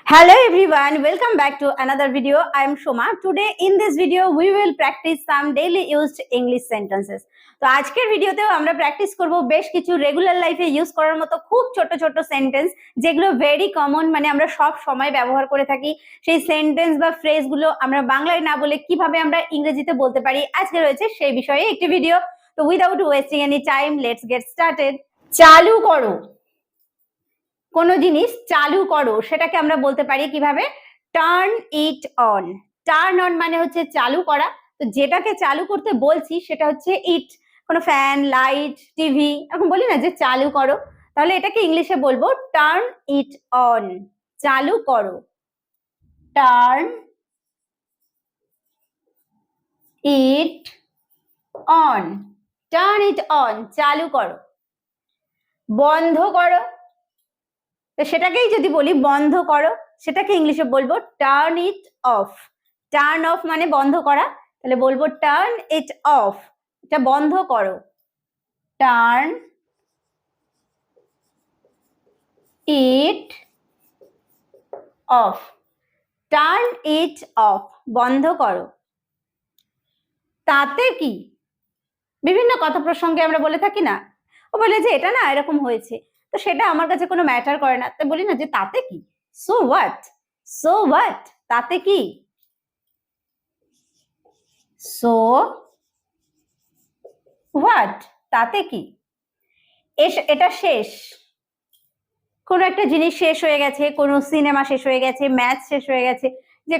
Hello everyone, welcome back to another video. I am Shoma. Today in this video we will practice some daily used English sentences. তো আজকের ভিডিওতেও আমরা practice করব বেশ কিছু regular লাইফে ইউজ করার মতো খুব ছোট ছোট সেন্টেন্স যেগুলো ভেরি কমন, মানে আমরা সব সময় ব্যবহার করে থাকি। সেই সেন্টেন্স বা ফ্রেজগুলো আমরা বাংলায় না বলে কিভাবে আমরা ইংরেজিতে বলতে পারি, আজকে রয়েছে সেই বিষয়ে একটি ভিডিও। তো without wasting any time, let's get started. চালু করো, কোনো জিনিস চালু করো সেটাকে আমরা বলতে পারি কিভাবে? Turn it on. Turn on মানে হচ্ছে চালু করা। তো যেটাকে চালু করতে বলছি সেটা হচ্ছে ইট। কোনো ফ্যান, লাইট, টিভি এরকম বলি না যে চালু করো, তাহলে এটাকে ইংলিশে বলবো টার্ন ইট অন। চালু করো, turn it on. Turn it on, চালু করো। বন্ধ করো, তো সেটাকেই যদি বলি বন্ধ করো, সেটাকে ইংলিশে বলবো turn it off. Turn off মানে বন্ধ করা, তাহলে বলবো টার্ন ইট অফ, এটা বন্ধ করো। Turn it off, turn it off, বন্ধ করো। তাতে কি? বিভিন্ন কথা প্রসঙ্গে আমরা বলে থাকি না, ও বলে যে এটা না এরকম হয়েছে, তো সেটা আমার কাছে কোনো ম্যাটার করে না, তাই বলি না যে তাতে কি, সো হোয়াট। সো হোয়াট, তাতে কি। সো হোয়াট, তাতে কি। এটা শেষ, কোনো একটা জিনিস শেষ হয়ে গেছে, কোনো সিনেমা শেষ হয়ে গেছে, ম্যাচ শেষ হয়ে গেছে, যে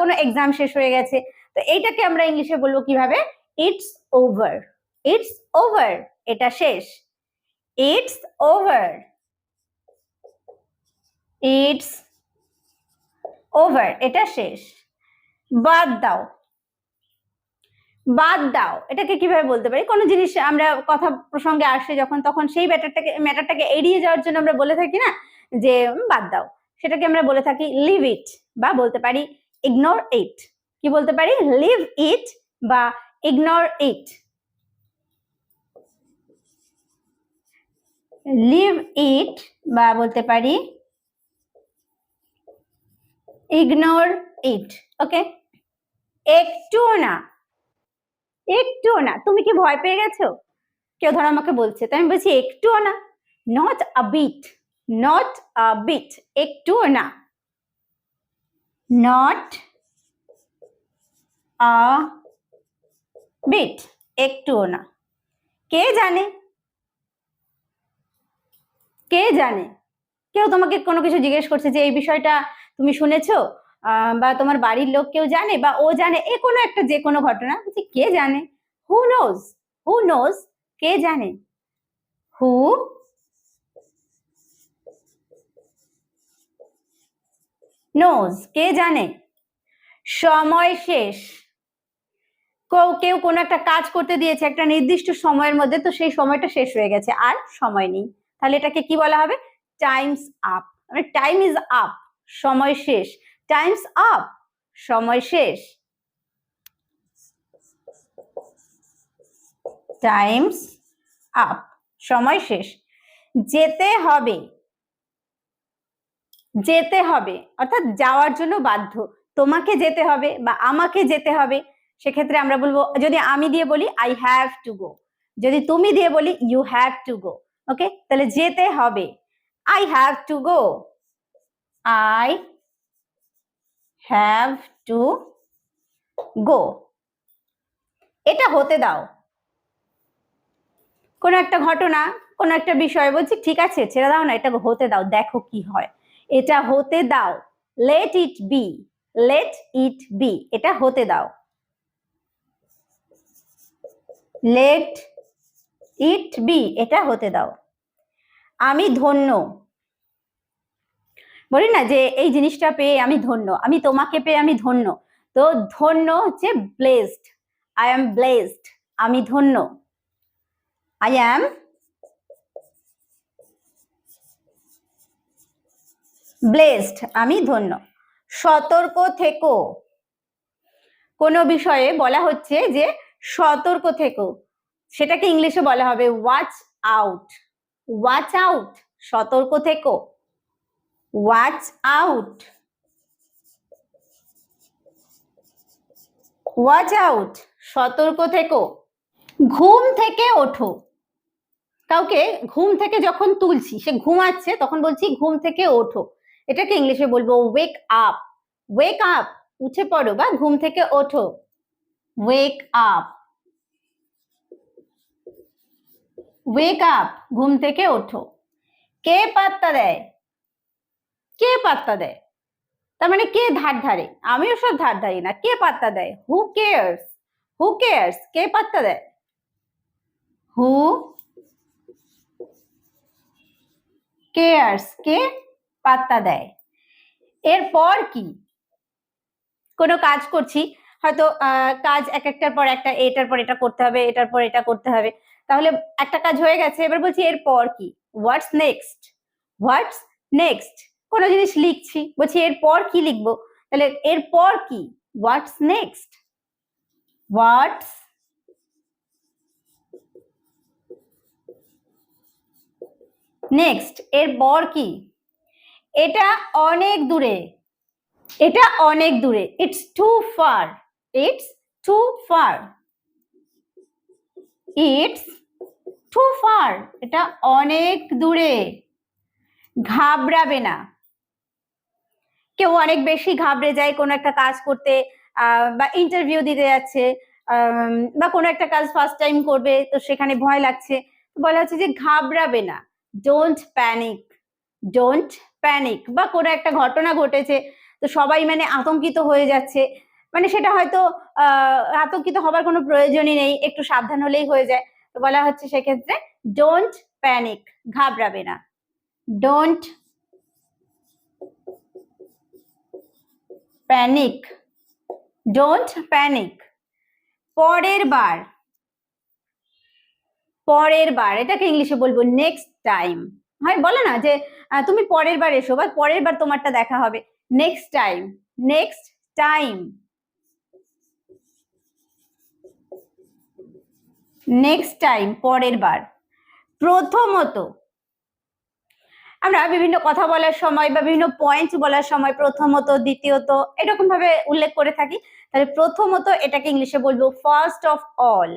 কোনো এক্সাম শেষ হয়ে গেছে, তো এইটাকে আমরা ইংলিশে বলবো কিভাবে? It's over. ইটস ওভার, এটা শেষ। ইটস ওভার, ইটস ওভার, এটা শেষ। বাদ দাও। বাদ দাও, এটাকে কিভাবে বলতে পারি? কোনো জিনিস আমরা কথা প্রসঙ্গে আসে যখন, তখন সেই ম্যাটারটাকে এড়িয়ে যাওয়ার জন্য আমরা বলে থাকি না যে বাদ দাও, সেটাকে আমরা বলে থাকি লিভ ইট, বা বলতে পারি ইগনোর ইট। কি বলতে পারি? লিভ ইট বা ইগনোর ইট। লিভ ইট বা বলতে পারি ইগনোর ইট। ওকে, একটুও না। একটুও না, তুমি কি ভয় পেয়ে গেছো? কেউ ধরো আমাকে বলছে, তো আমি বলছি একটুও না। Not a bit, not a bit, একটুও না। নট আ বিট, একটুও না। কে জানে, কে জানে। কেউ তোমাকে কোনো কিছু জিজ্ঞেস করছে যে এই বিষয়টা তুমি শুনেছো, বা তোমার বাড়ির লোক কেউ জানে বা ও জানে, এ কোনো একটা যে কোনো ঘটনা, বলছি কে জানে। হু নোজ, হু নোজ, কে জানে। হু নোজ, কে জানে। সময় শেষ, কেউ কোনো একটা কাজ করতে দিয়েছে একটা নির্দিষ্ট সময়ের মধ্যে, তো সেই সময়টা শেষ হয়ে গেছে, আর সময় নেই, তাহলে এটাকে কি বলা হবে? Times up. মানে টাইম ইজ আপ, সময় শেষ। টাইমস আপ, সময় শেষ। টাইমস আপ, সময় শেষ। যেতে হবে, যেতে হবে অর্থাৎ যাওয়ার জন্য বাধ্য। তোমাকে যেতে হবে বা আমাকে যেতে হবে, সেক্ষেত্রে আমরা বলবো, যদি আমি দিয়ে বলি আই হ্যাভ টু গো, যদি তুমি দিয়ে বলি ইউ হ্যাভ টু গো। ওকে, তাহলে যেতে হবে, I have to go, I have to go. এটা হতে দাও, কোনো একটা ঘটনা, কোনো একটা বিষয়, বলছি ঠিক আছে ছেড়ে দাও না, এটা হতে দাও, দেখো কি হয়। এটা হতে দাও, let it be, let it be, এটা হতে দাও। লেট ইট বি, এটা হতে দাও। আমি ধন্য, বলি না যে এই জিনিসটা পেয়ে আমি ধন্য, আমি তোমাকে পেয়ে আমি ধন্য, তো ধন্য হচ্ছে ব্লেসড। আই এম ব্লেসড, আমি ধন্য। আই এম ব্লেসড, আমি ধন্য। সতর্ক থেকো, কোনো বিষয়ে বলা হচ্ছে যে সতর্ক থেকো, সেটাকে ইংলিশে বলা হবে ওয়াচ আউট। ওয়াচ আউট, সতর্ক থেকো। ওয়াচ আউট, ওয়াচ আউট, সতর্ক থেকো। ঘুম থেকে ওঠো, কাউকে ঘুম থেকে যখন তুলছি, সে ঘুমাচ্ছে, তখন বলছি ঘুম থেকে ওঠো। এটাকে ইংলিশে বলবো ওয়েক আপ। ওয়েক আপ, উঠে পড়ো বা ঘুম থেকে ওঠো। ওয়েক আপ, ওয়েক আপ, ঘুম থেকে ওঠো। কে পাত্তা দেয়, কে পাত্তা দেয়, তার মানে কে ধার ধারে, আমিও সব ধার ধারি না, কে পাত্তা দেয়, হু কেয়ার্স, হু কেয়ার্স, কে পাত্তা দেয়, হু কেয়ার্স, কে পাত্তা দেয়। এরপর কি, কোনো কাজ করছি, হয়তো কাজ এক একটার পর একটা, এটার পর এটা করতে হবে, এটার পর এটা করতে হবে, তাহলে একটা কাজ হয়ে গেছে, এবার বলছি এরপর কি, হোয়াটস নেক্সট, হোয়াটস নেক্সট। কোনো জিনিস লিখছি, বলছি এরপর কি লিখবো, তাহলে এরপর কি, হোয়াটস নেক্সট, হোয়াটস নেক্সট, এরপর কি। এটা অনেক দূরে, এটা অনেক দূরে, it's too far, it's too far, it's too far, এটা অনেক দূরে। ঘাবড়াবে না, কেউ অনেক বেশি ঘাবড়ে যায় কোনো একটা কাজ করতে, বা ইন্টারভিউ দিতে যাচ্ছে, বা কোনো একটা কাজ ফার্স্ট টাইম করবে, তো সেখানে ভয় লাগছে, বলা হচ্ছে যে ঘাবড়াবে না, ডোন্ট প্যানিক, ডোন্ট প্যানিক। বা কোনো একটা ঘটনা ঘটেছে, তো সবাই মানে আতঙ্কিত হয়ে যাচ্ছে, মানে সেটা হয়তো আতঙ্কিত হবার কোনো প্রয়োজনই নেই, একটু সাবধান হলেই হয়ে যায়, তো বলা হচ্ছে সেক্ষেত্রে ডোন্ট প্যানিক, ঘাবড়াবে না, ডোন্ট প্যানিক, ডোন্ট প্যানিক। পরের বার, পরের বার, এটাকে ইংলিশে বলবো নেক্সট টাইম। হয় বলে না যে তুমি পরের বার এসো, বা পরের বার তোমারটা দেখা হবে, next time, next time, next time, পরের বার। প্রথমত, আমরা বিভিন্ন কথা বলার সময় বা বিভিন্ন পয়েন্ট বলার সময় প্রথমত, দ্বিতীয়ত এরকম ভাবে উল্লেখ করে থাকি, তাহলে প্রথমত এটাকে ইংলিশে বলবো first of all,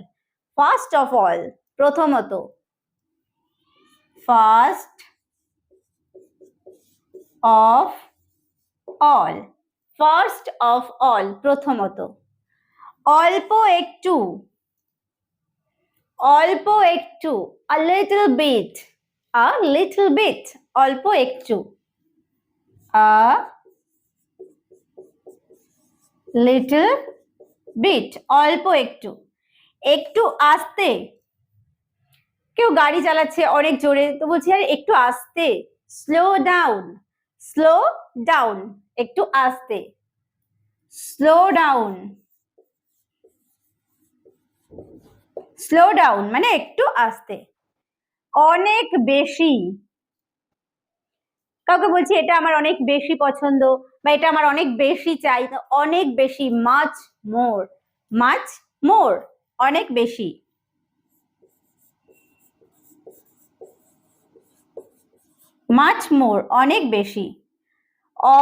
first of all, প্রথমত, first of all, first of all, প্রথমত। অল্প একটু, অল্প একটু, a little bit, a little bit, অল্প একটু, a little bit, অল্প একটু। একটু আস্তে, কেউ গাড়ি চালাচ্ছে অনেক জোরে, তো বলছি আরে একটু আস্তে, স্লো ডাউন, স্লো ডাউন, একটু আস্তে, স্লো ডাউন, স্লো ডাউন মানে একটু আস্তে। অনেক বেশি, কাউকে বলছি এটা আমার অনেক বেশি পছন্দ, বা এটা আমার অনেক বেশি চাই, তো অনেক বেশি, মাচ মোর, মাচ মোর, অনেক বেশি, মাচ মোর, অনেক বেশি।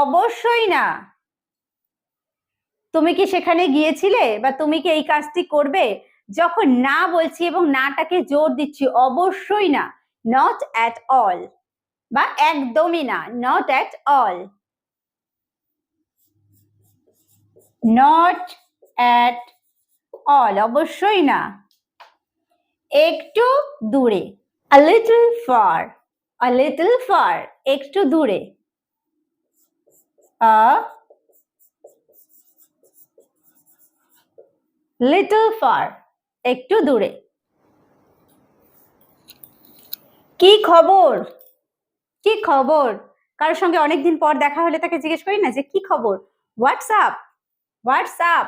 অবশ্যই না, তুমি কি সেখানে গিয়েছিলে, বা তুমি কি এই কাজটি করবে, যখন না বলছি এবং নাটাকে জোর দিচ্ছি, অবশ্যই না, নট অ্যাট অল, বা একদমই না, not at all, not at all, অবশ্যই না। একটু দূরে, a little far, a little far, একটু দূরে, a little far, একটু দূরে। কি খবর, কি খবর, কারোর সঙ্গে অনেকদিন পর দেখা হলে তাকে জিজ্ঞেস করি না যে কি খবর, হোয়াটসঅ্যাপ, হোয়াটসঅ্যাপ,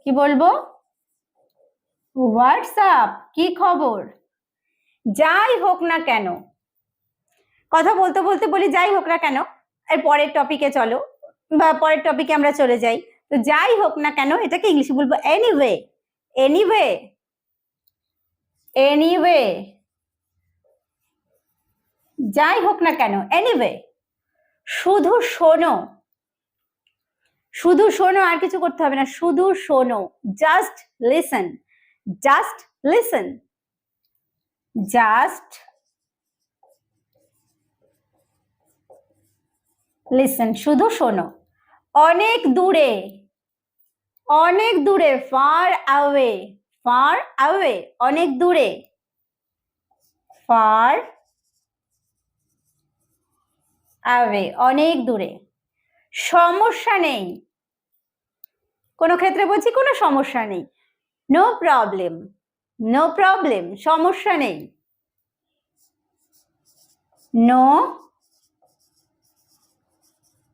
কি বলবো, হোয়াটসঅ্যাপ, কি খবর। যাই হোক না কেন, কথা বলতে বলতে বলি যাই হোক না কেন, এর পরের টপিকে চলো, বা পরের টপিকে আমরা চলে যাই, তো যাই হোক না কেন এটাকে ইংলিশে বলবো এনিওয়ে, এনিওয়ে, এনিওয়ে, যাই হোক না কেন, এনিওয়ে, শুধু শোনো, শুধু শোনো, আর কিছু করতে হবে না, শুধু শোনো, just listen, just listen, just listen, শুধু শোনো। অনেক দূরে, অনেক দূরে, ফার অ্যাওয়ে, ফার অ্যাওয়ে, অনেক দূরে, ফার অ্যাওয়ে, অনেক দূরে। সমস্যা নেই, কোনো ক্ষেত্রে বলছি কোনো সমস্যা নেই, নো প্রবলেম, নো প্রবলেম, সমস্যা নেই, নো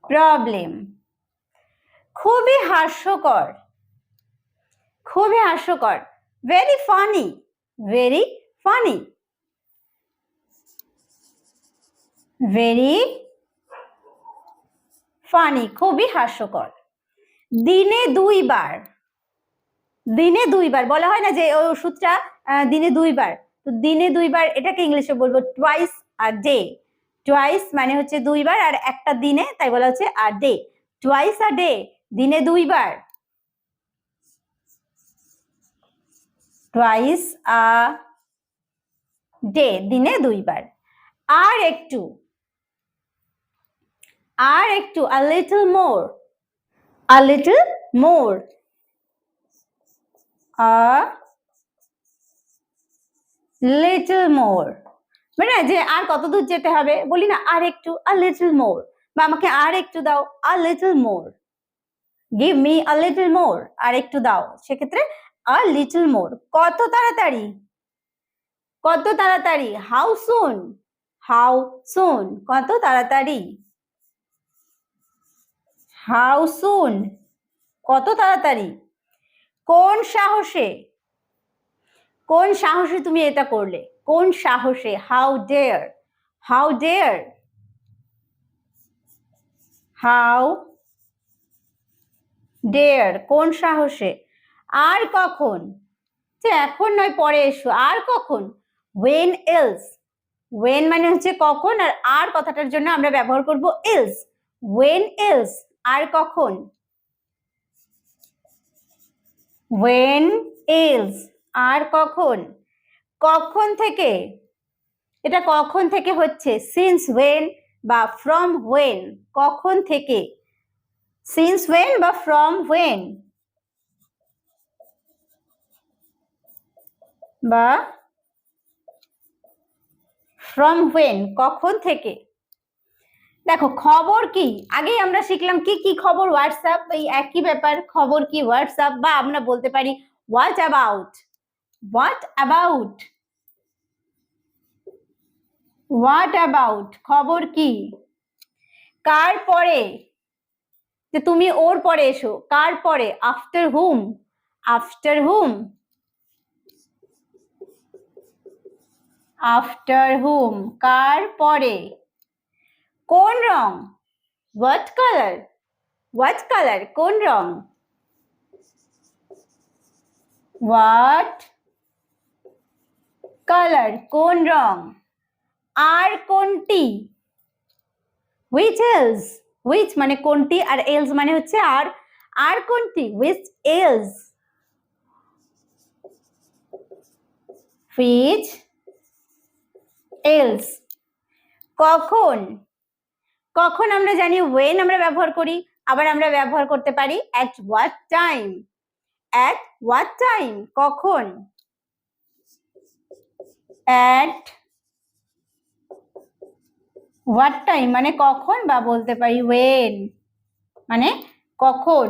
প্রবলেম। খুবই হাস্যকর, খুবই হাস্যকর, very funny, very funny, very funny, খুবই হাস্যকর। দিনে দুইবার, দিনে দুইবার বলা হয় না যে ওই ওষুধটা দিনে দুইবার, তো দিনে দুইবার এটাকে ইংলিশে বলবো টুয়াইস আ ডে। টুয়াইস মানে হচ্ছে দুইবার, আর একটা দিনে, তাই বলা হচ্ছে a day, twice a day, দিনে দুইবার, টুয়াইস আ ডে, দিনে দুইবার। আর একটু, আর একটু, a little more, a little more, a little more, মানে যে আর কত দূর যেতে হবে, বলি না আর একটু, a little more, বা আমাকে আর একটু দাও, a little more, give me a little more, আর একটু দাও, সেক্ষেত্রে a little more। কত তাড়াতাড়ি, কত তাড়াতাড়ি, how soon, how soon, কত তাড়াতাড়ি, how soon, কত তাড়াতাড়ি। কোন সাহসে, কোন সাহসে তুমি এটা করলে, কোন সাহসে, how dare, how dare, how dare, কোন সাহসে। আর কখন, যে এখন নয় পরে এসো, আর কখন, when else, when মানে হচ্ছে কখন, আর কথাটার জন্য আমরা ব্যবহার করব else, when else, আর কখন, when else, আর কখন। কখন থেকে, এটা কখন থেকে হচ্ছে since when বা from when, কখন থেকে, since when বা from when, বা from when, কখন থেকে। দেখো খবর কি, আগেই আমরা শিখলাম কি কি খবর, হোয়াটসঅ্যাপ, এই একই ব্যাপার, খবর কি হোয়াটসঅ্যাপ, বা আমরা বলতে পারি what about, what about, what about, খবর কি। কার পরে, যে তুমি ওর পরে এসো, কার পরে, আফটার হুম, আফটার হুম, আফটার হুম, কার পরে। কোন রং, হোয়াট কালার, হোয়াট কালার, কোন রং, হোয়াট কালার, কোন রং। আর কোনটি, which else, which মানে কোনটি, আর else মানে হচ্ছে আর, আর কোনটি, which else, which else। কখন, কখন আমরা জানি when আমরা ব্যবহার করি, আবার আমরা ব্যবহার করতে পারি at what time, at what time, কখন, at what time মানে কখন, বা বলতে পারি when মানে কখন।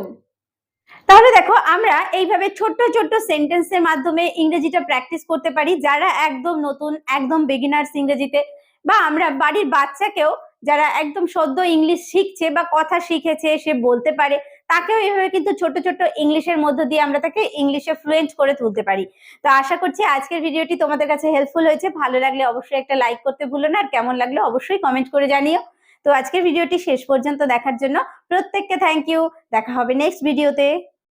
তাহলে দেখো আমরা এইভাবে ছোট্ট ছোট্ট সেন্টেন্সের মাধ্যমে ইংরেজিটা প্র্যাকটিস করতে পারি, যারা একদম নতুন, একদম বিগিনার্স ইংরেজিতে, বা আমরা বাড়ির বাচ্চাকেও যারা একদম সদ্য ইংলিশ শিখছে বা কথা শিখেছে, সে বলতে পারে, তাকেও এইভাবে কিন্তু ছোট ছোট ইংলিশের মধ্য দিয়ে আমরা তাকে ইংলিশে ফ্লুয়েন্ট করে তুলতে পারি। তো আশা করছি আজকের ভিডিওটি তোমাদের কাছে হেল্পফুল হয়েছে, ভালো লাগলে অবশ্যই একটা লাইক করতে ভুলো না, আর কেমন লাগলো অবশ্যই কমেন্ট করে জানিও। তো আজকের ভিডিওটি শেষ পর্যন্ত দেখার জন্য প্রত্যেককে থ্যাংক ইউ, দেখা হবে নেক্সট ভিডিওতে।